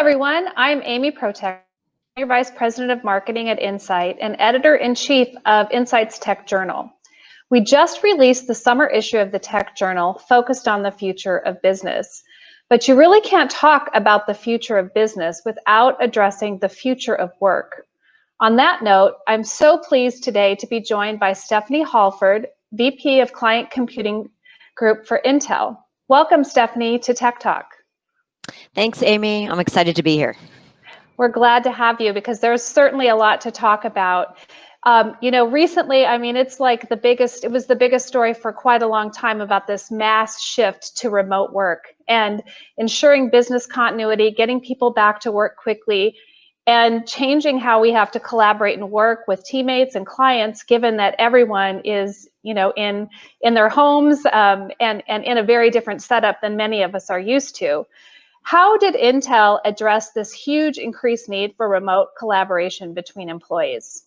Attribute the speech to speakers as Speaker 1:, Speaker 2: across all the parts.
Speaker 1: everyone. I'm Amy Protexter, Senior Vice President of Marketing at Insight and Editor-in-Chief of Insight's Tech Journal. We just released the summer issue of the Tech Journal focused on the future of business. But you really can't talk about the future of business without addressing the future of work. On that note, I'm so pleased today to be joined by Stephanie Hallford, VP of Client Computing Group for Intel. Welcome, Stephanie, to Tech Talk.
Speaker 2: Thanks, Amy. I'm excited to be here.
Speaker 1: We're glad to have you because there's certainly a lot to talk about. Recently, it was the biggest story for quite a long time about this mass shift to remote work and ensuring business continuity, getting people back to work quickly, and changing how we have to collaborate and work with teammates and clients, given that everyone is, in their homes and in a very different setup than many of us are used to. How did Intel address this huge increased need for remote collaboration between employees?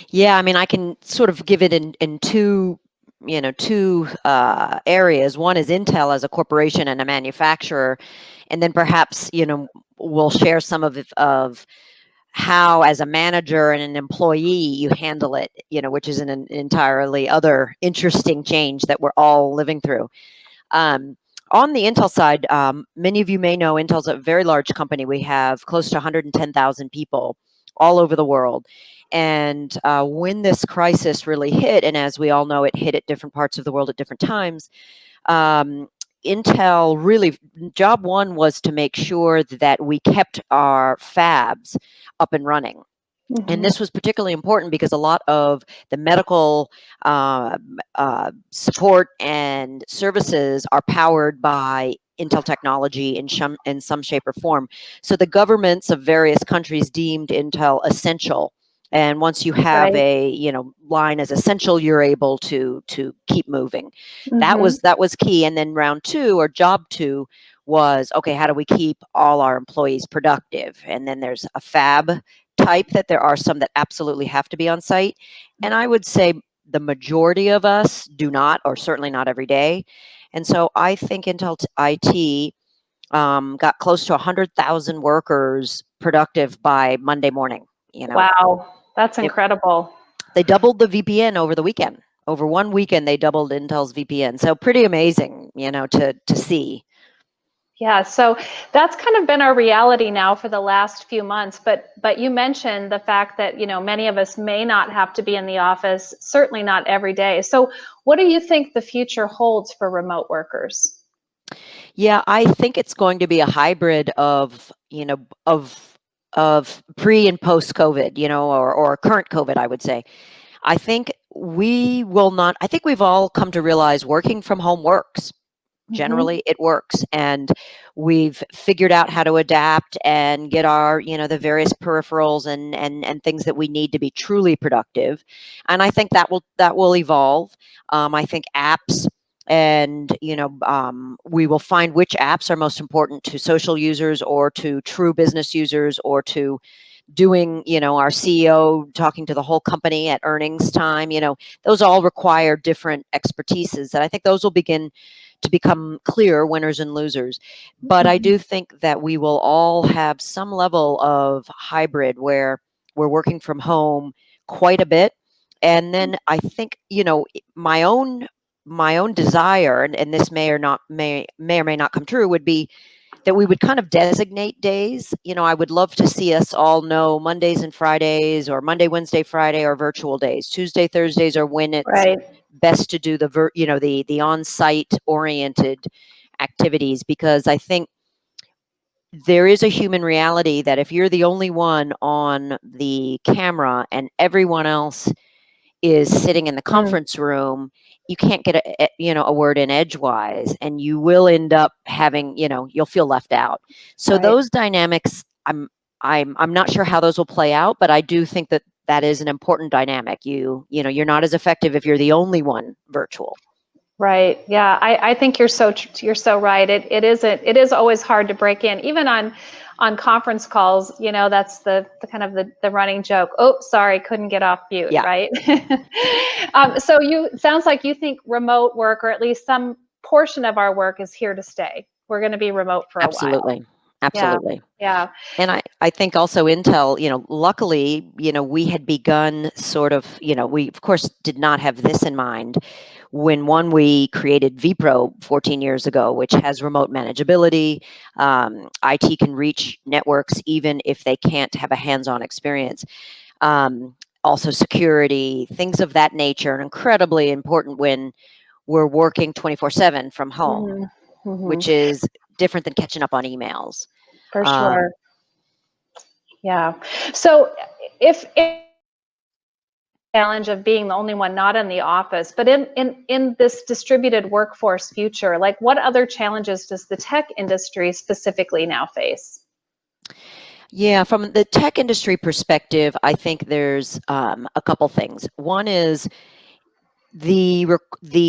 Speaker 2: Yeah, I can sort of give it in two areas. One is Intel as a corporation and a manufacturer, and then perhaps we'll share some of how, as a manager and an employee, you handle it. Which is an entirely other interesting change that we're all living through. On the Intel side, many of you may know Intel's a very large company. We have close to 110,000 people all over the world. And when this crisis really hit, and as we all know, it hit at different parts of the world at different times, Intel really, job one was to make sure that we kept our fabs up and running. Mm-hmm. And this was particularly important because a lot of the medical support and services are powered by Intel technology in some shape or form. So the governments of various countries deemed Intel essential. And once you have a line as essential, you're able to keep moving. Mm-hmm. That was key. And then round two, or job two, was, okay, how do we keep all our employees productive? And then there's a fab type that there are some that absolutely have to be on site. And I would say the majority of us do not, or certainly not every day. And so I think Intel IT got close to 100,000 workers productive by Monday morning.
Speaker 1: Wow, that's incredible.
Speaker 2: They doubled the VPN over the weekend. Over one weekend, they doubled Intel's VPN. So pretty amazing, to see.
Speaker 1: Yeah, so that's kind of been our reality now for the last few months. But you mentioned the fact that many of us may not have to be in the office, certainly not every day. So what do you think the future holds for remote workers?
Speaker 2: Yeah, I think it's going to be a hybrid of pre and post COVID, or current COVID, I would say. I think we've all come to realize working from home works. Generally, it works, and we've figured out how to adapt and get our, the various peripherals and things that we need to be truly productive. And I think that will evolve. I think apps, and we will find which apps are most important to social users or to true business users or to doing, our CEO talking to the whole company at earnings time. Those all require different expertises, and I think those will begin to become clear, winners and losers. But I do think that we will all have some level of hybrid where we're working from home quite a bit. And then I think, my own desire, and this may or may not come true, would be that we would kind of designate days. I would love to see us all know Mondays and Fridays, or Monday, Wednesday, Friday are virtual days. Tuesday, Thursdays are when it's best to do the on-site oriented activities, because I think there is a human reality that if you're the only one on the camera and everyone else is sitting in the conference room, you can't get a word in edgewise, and you will end up having, you'll feel left out. So those dynamics, I'm not sure how those will play out, but I do think that is an important dynamic. You're not as effective if you're the only one virtual.
Speaker 1: Right. Yeah. I think you're so right. It is always hard to break in, even on conference calls. That's the kind of the running joke. Oh, sorry, couldn't get off mute. Yeah. Right. So sounds like you think remote work, or at least some portion of our work, is here to stay. We're going to be remote for a while.
Speaker 2: Absolutely.
Speaker 1: Yeah.
Speaker 2: And I think also Intel, luckily, we had begun sort of, we of course did not have this in mind when we created vPro 14 years ago, which has remote manageability. IT can reach networks even if they can't have a hands-on experience. Also security, things of that nature, and incredibly important when we're working 24/7 from home,
Speaker 1: Mhm. Mhm.
Speaker 2: which is different than catching up on emails.
Speaker 1: For sure.
Speaker 2: Um,
Speaker 1: Yeah. So if challenge of being the only one not in the office, but in this distributed workforce future, like what other challenges does the tech industry specifically now face?
Speaker 2: Yeah, from the tech industry perspective, I think there's a couple things. One is the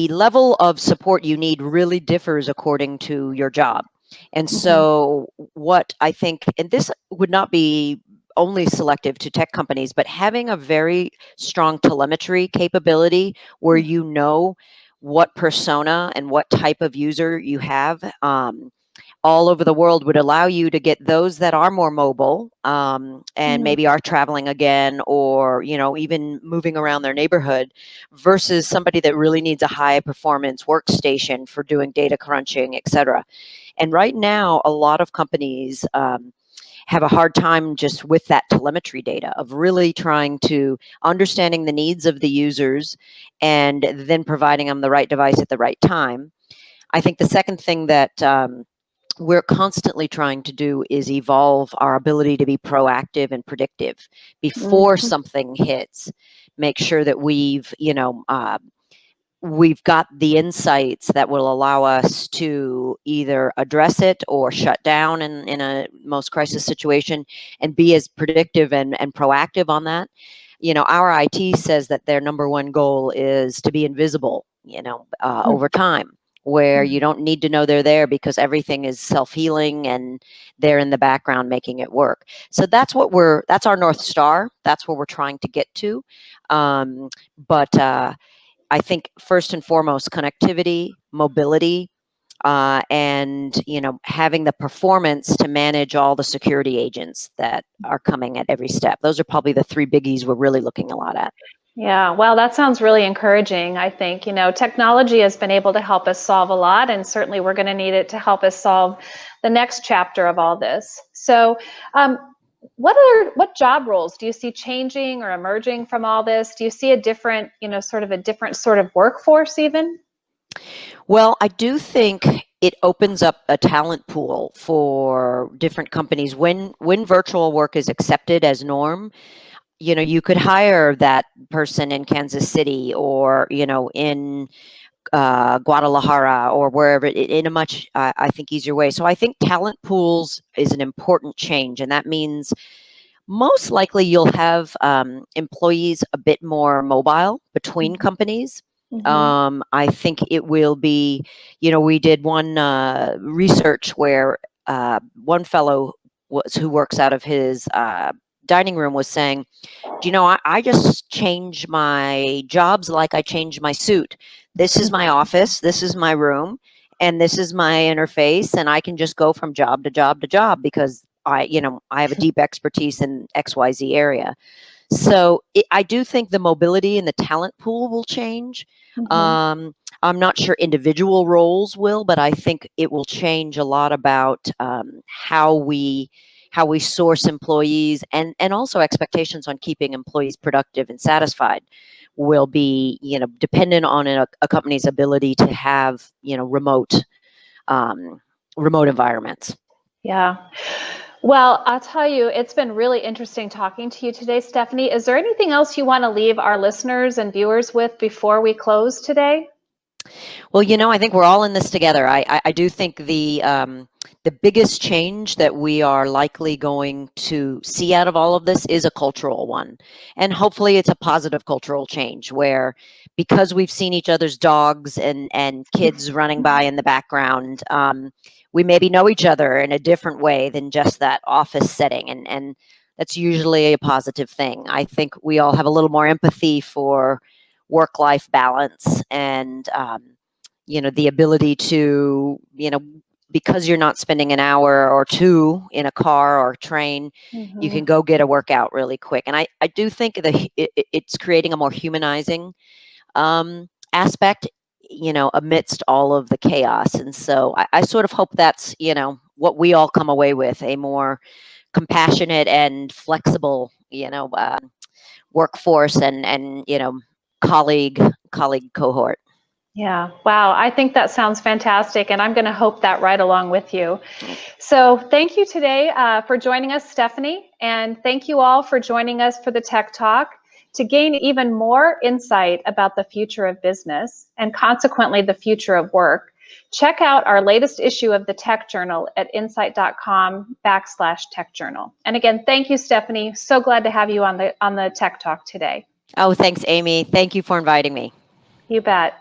Speaker 2: level of support you need really differs according to your job. And
Speaker 1: Mhm.
Speaker 2: so what I think, and this would not be only selective to tech companies, but having a very strong telemetry capability where you know what persona and what type of user you have all over the world would allow you to get those that are more mobile and
Speaker 1: Mhm.
Speaker 2: maybe are traveling again, or even moving around their neighborhood, versus somebody that really needs a high performance workstation for doing data crunching, etc. And right now a lot of companies have a hard time just with that telemetry data of really trying to understanding the needs of the users and then providing them the right device at the right time. I think the second thing that we're constantly trying to do is evolve our ability to be proactive and predictive before
Speaker 1: Mhm.
Speaker 2: something hits. Make sure that we've got the insights that will allow us to either address it or shut down in a most crisis situation, and be as predictive and proactive on that. Our IT says that their number one goal is to be invisible, over time, where you don't need to know they're there because everything is self-healing and they're in the background making it work. So that's our North Star. That's where we're trying to get to. But I think first and foremost, connectivity, mobility, and having the performance to manage all the security agents that are coming at every step. Those are probably the three biggies we're really looking a lot at.
Speaker 1: Yeah, well, that sounds really encouraging. I think, technology has been able to help us solve a lot, and certainly we're going to need it to help us solve the next chapter of all this. So, um, what job roles do you see changing or emerging from all this? Do you see a different, sort of a different sort of workforce even?
Speaker 2: Well, I do think it opens up a talent pool for different companies when virtual work is accepted as norm. You could hire that person in Kansas City, or in Guadalajara, or wherever, in a much, I think, easier way. So I think talent pools is an important change, and that means most likely you'll have employees a bit more mobile between companies.
Speaker 1: Mm-hmm.
Speaker 2: I think it will be, we did one research where one fellow who works out of his dining room was saying, I just change my jobs like I change my suit. This is my office, this is my room, and this is my interface, and I can just go from job to job to job because I have a deep expertise in XYZ area. So I do think the mobility and the talent pool will change.
Speaker 1: Mm-hmm.
Speaker 2: Um, I'm not sure individual roles will, but I think it will change a lot about how we source employees, and also expectations on keeping employees productive and satisfied will be dependent on a company's ability to have um, remote environments.
Speaker 1: Yeah. Well, I'll tell you, it's been really interesting talking to you today, Stephanie. Is there anything else you want to leave our listeners and viewers with before we close today?
Speaker 2: Well, I think we're all in this together. I do think the biggest change that we are likely going to see out of all of this is a cultural one, and hopefully it's a positive cultural change where, because we've seen each other's dogs and kids running by in the background, we maybe know each other in a different way than just that office setting, and that's usually a positive thing. I think we all have a little more empathy for work-life balance, and the ability to because you're not spending an hour or two in a car or train, you can go get a workout really quick. And I do think that it's creating a more humanizing aspect, amidst all of the chaos. And so I sort of hope that's, what we all come away with, a more compassionate and flexible, workforce and colleague cohort.
Speaker 1: Yeah. Wow. I think that sounds fantastic. And I'm going to hope that right along with you. So thank you today for joining us, Stephanie. And thank you all for joining us for the Tech Talk. To gain even more insight about the future of business and consequently the future of work, check out our latest issue of the Tech Journal at insight.com/Tech Journal. And again, thank you, Stephanie. So glad to have you on the Tech Talk today.
Speaker 2: Oh, thanks, Amy. Thank you for inviting me.
Speaker 1: You bet.